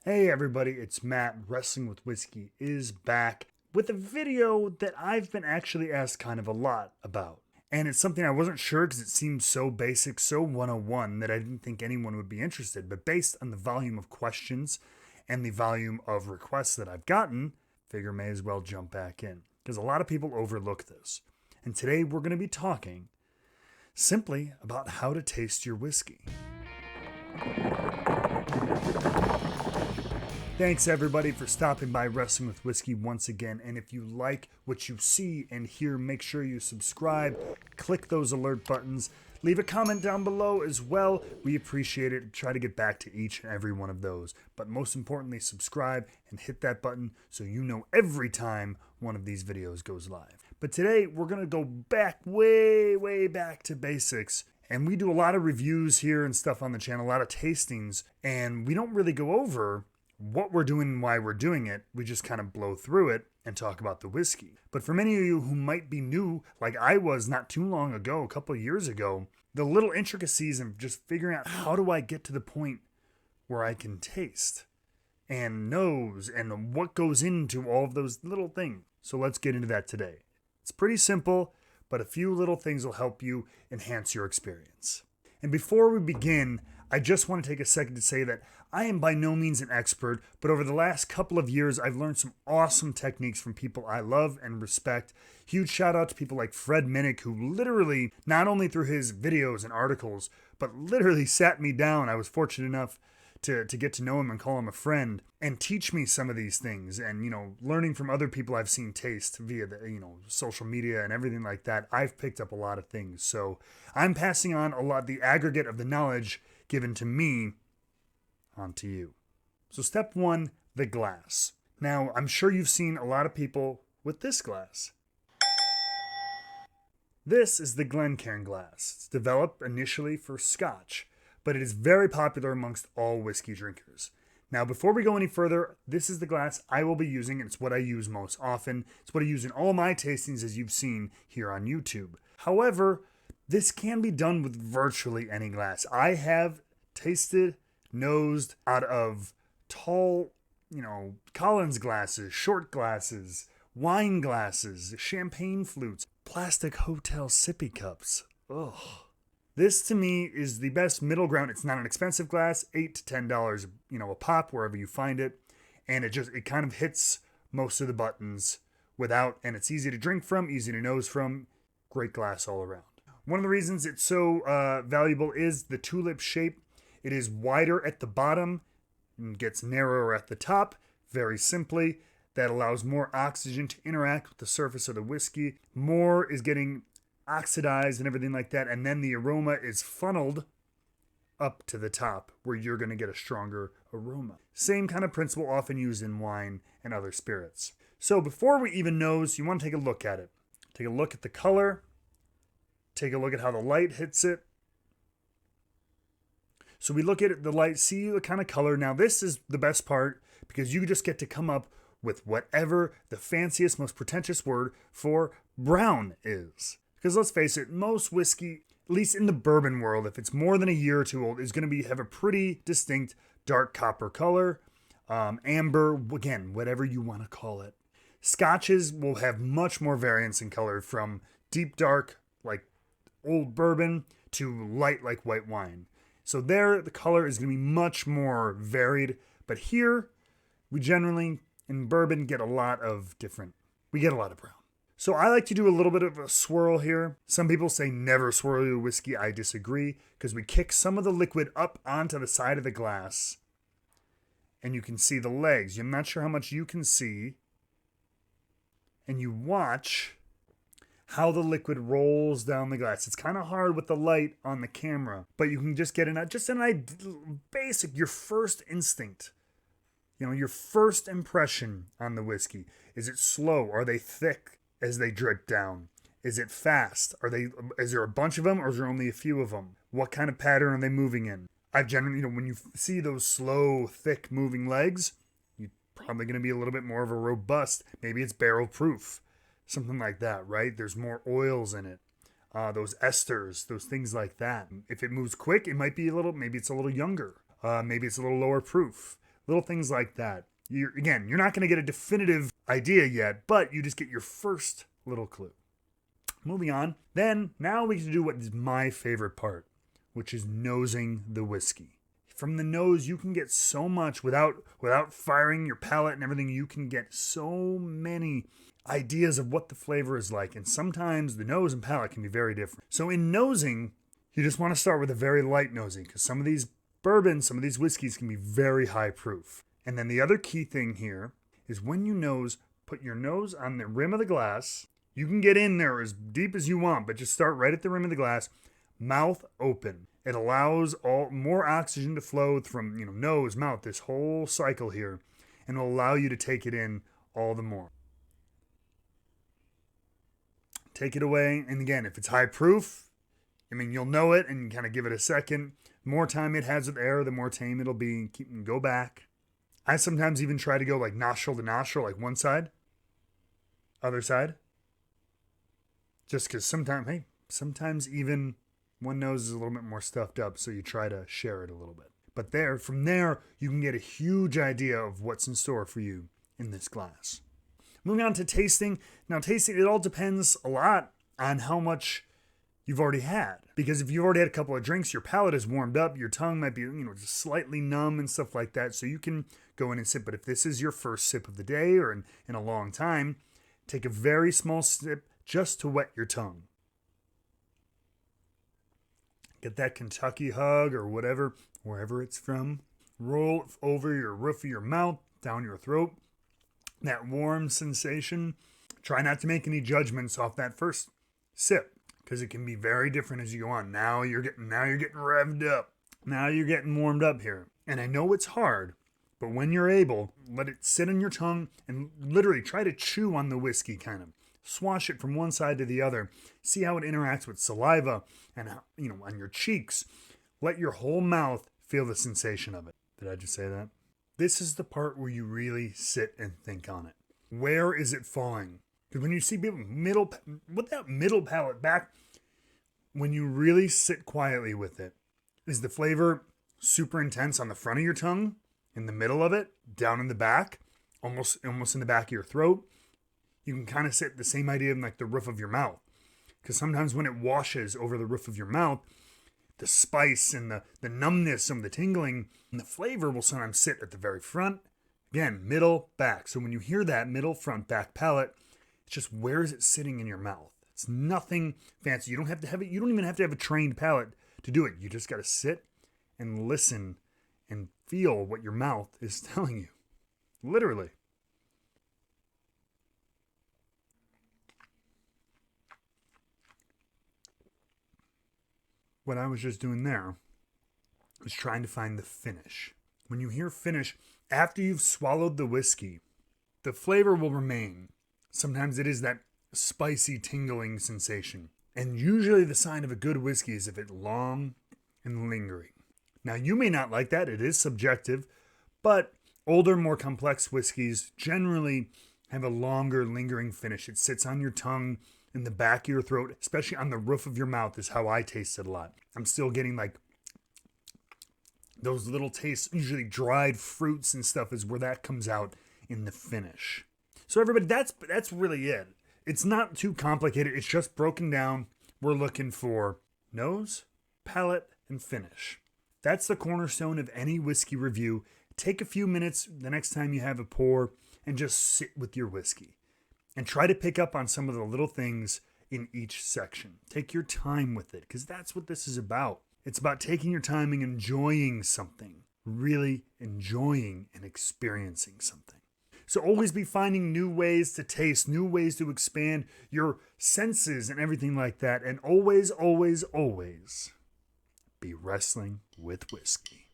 Hey everybody, it's Matt. Wrestling with Whiskey is back with a video that I've been actually asked kind of a lot about. And it's something I wasn't sure because it seemed so basic, so 101 that I didn't think anyone would be interested. But based on the volume of questions and the volume of requests that I've gotten, figure may as well jump back in because a lot of people overlook this. And today we're going to be talking simply about how to taste your whiskey. Thanks everybody for stopping by Wrestling with Whiskey once again. And if you like what you see and hear, make sure you subscribe, click those alert buttons, leave a comment down below as well. We appreciate it. Try to get back to each and every one of those. But most importantly, subscribe and hit that button so you know every time one of these videos goes live. But today we're going to go back, way back to basics. And we do a lot of reviews here and stuff on the channel, a lot of tastings, and we don't really go over what we're doing and why we're doing it. We just kind of blow through it and talk about the whiskey. But for many of you who might be new, like I was not too long ago, a couple of years ago, the little intricacies of just figuring out how do I get to the point where I can taste and nose and what goes into all of those little things. So let's get into that today. It's pretty simple, but a few little things will help you enhance your experience. And before we begin, I just want to take a second to say that I am by no means an expert, but over the last couple of years, I've learned some awesome techniques from people I love and respect. Huge shout out to people like Fred Minnick, who literally, not only through his videos and articles, but literally sat me down. I was fortunate enough to get to know him and call him a friend and teach me some of these things. And, learning from other people I've seen taste via the, social media and everything like that, I've picked up a lot of things. So I'm passing on a lot, the aggregate of the knowledge given to me onto you. So step one, the glass. Now, I'm sure you've seen a lot of people with this glass. This is the Glencairn glass. It's developed initially for Scotch, but it is very popular amongst all whiskey drinkers. Now, before we go any further, this is the glass I will be using, and it's what I use most often. It's what I use in all my tastings, as you've seen here on YouTube. However, this can be done with virtually any glass. I have tasted, nosed out of tall, Collins glasses, short glasses, wine glasses, champagne flutes, plastic hotel sippy cups. Ugh. This to me is the best middle ground. It's not an expensive glass, $8 to $10, a pop wherever you find it, and it kind of hits most of the buttons and it's easy to drink from, easy to nose from. Great glass all around. One of the reasons it's so valuable is the tulip shape. It is wider at the bottom and gets narrower at the top. Very simply, that allows more oxygen to interact with the surface of the whiskey. More is getting oxidized and everything like that, and then the aroma is funneled up to the top where you're going to get a stronger aroma. Same kind of principle often used in wine and other spirits. So before we even nose, you want to take a look at it. Take a look at the color. Take a look at how the light hits it. So we look at the light, see the kind of color. Now this is the best part because you just get to come up with whatever the fanciest, most pretentious word for brown is. Because let's face it, most whiskey, at least in the bourbon world, if it's more than a year or two old, is going to have a pretty distinct dark copper color, amber, again, whatever you want to call it. Scotches will have much more variance in color, from deep dark, like old bourbon, to light, like white wine. So there, the color is going to be much more varied. But here, we generally, in bourbon, get a lot of brown. So I like to do a little bit of a swirl here. Some people say never swirl your whiskey. I disagree, because we kick some of the liquid up onto the side of the glass, and you can see the legs. I'm not sure how much you can see. And you watch how the liquid rolls down the glass. It's kind of hard with the light on the camera, but you can just get basic, your first instinct. Your first impression on the whiskey. Is it slow? Are they thick as they drip down? Is it fast? Is there a bunch of them, or is there only a few of them? What kind of pattern are they moving in? I've generally, when you see those slow, thick moving legs, you're probably going to be a little bit more of a robust. Maybe it's barrel proof, something like that, right? There's more oils in it. Those esters, those things like that. If it moves quick, it might be maybe it's a little younger. Maybe it's a little lower proof. little things like that. You're not going to get a definitive idea yet, but you just get your first little clue. Moving on, then now we can do what is my favorite part, which is nosing the whiskey. From the nose, you can get so much without firing your palate and everything. You can get so many ideas of what the flavor is like, and sometimes the nose and palate can be very different. So in nosing, you just want to start with a very light nosing, because some of these bourbons, some of these whiskeys can be very high proof. And then the other key thing here is when you nose, put your nose on the rim of the glass. You can get in there as deep as you want, but just start right at the rim of the glass, mouth open. It allows more oxygen to flow from nose, mouth, this whole cycle here, and will allow you to take it in all the more. Take it away, and again, if it's high proof, you'll know it and kind of give it a second. The more time it has with air, the more tame it'll be. Go back. I sometimes even try to go like nostril to nostril, like one side, other side. Just because sometimes even one nose is a little bit more stuffed up, so you try to share it a little bit. But from there, you can get a huge idea of what's in store for you in this glass. Moving on to tasting. Now, tasting, it all depends a lot on how much you've already had. Because if you've already had a couple of drinks, your palate is warmed up, your tongue might be, just slightly numb and stuff like that, so you can go in and sip. But if this is your first sip of the day or in a long time, take a very small sip just to wet your tongue. Get that Kentucky hug or whatever, wherever it's from. Roll it over your roof of your mouth, down your throat. That warm sensation. Try not to make any judgments off that first sip, because it can be very different as you go on. Now you're getting revved up. Now you're getting warmed up here. And I know it's hard, but when you're able, let it sit on your tongue and literally try to chew on the whiskey, kind of. Swash it from one side to the other. See how it interacts with saliva and on your cheeks. Let your whole mouth feel the sensation of it. Did I just say that? This is the part where you really sit and think on it. Where is it falling? Because when you see people with that middle palate back, when you really sit quietly with it, is the flavor super intense on the front of your tongue, in the middle of it, down in the back, almost in the back of your throat? You can kind of sit the same idea in like the roof of your mouth. Because sometimes when it washes over the roof of your mouth, the spice and the numbness and the tingling and the flavor will sometimes sit at the very front. Again, middle, back. So when you hear that middle, front, back palate, it's just where is it sitting in your mouth? It's nothing fancy. You don't have to have it. You don't even have to have a trained palate to do it. You just got to sit and listen and feel what your mouth is telling you. Literally. What I was just doing there is trying to find the finish. When you hear finish, after you've swallowed the whiskey, the flavor will remain. Sometimes it is that spicy, tingling sensation. And usually the sign of a good whiskey is if it's long and lingering. Now, you may not like that. It is subjective. But older, more complex whiskeys generally have a longer, lingering finish. It sits on your tongue, in the back of your throat, especially on the roof of your mouth is how I taste it a lot. I'm still getting like those little tastes, usually dried fruits and stuff is where that comes out in the finish. So everybody, that's really it. It's not too complicated. It's just broken down. We're looking for nose, palate, and finish. That's the cornerstone of any whiskey review. Take a few minutes the next time you have a pour and just sit with your whiskey. And try to pick up on some of the little things in each section. Take your time with it, because that's what this is about. It's about taking your time and enjoying something. Really enjoying and experiencing something. So always be finding new ways to taste, new ways to expand your senses and everything like that. And always, always, always be wrestling with whiskey.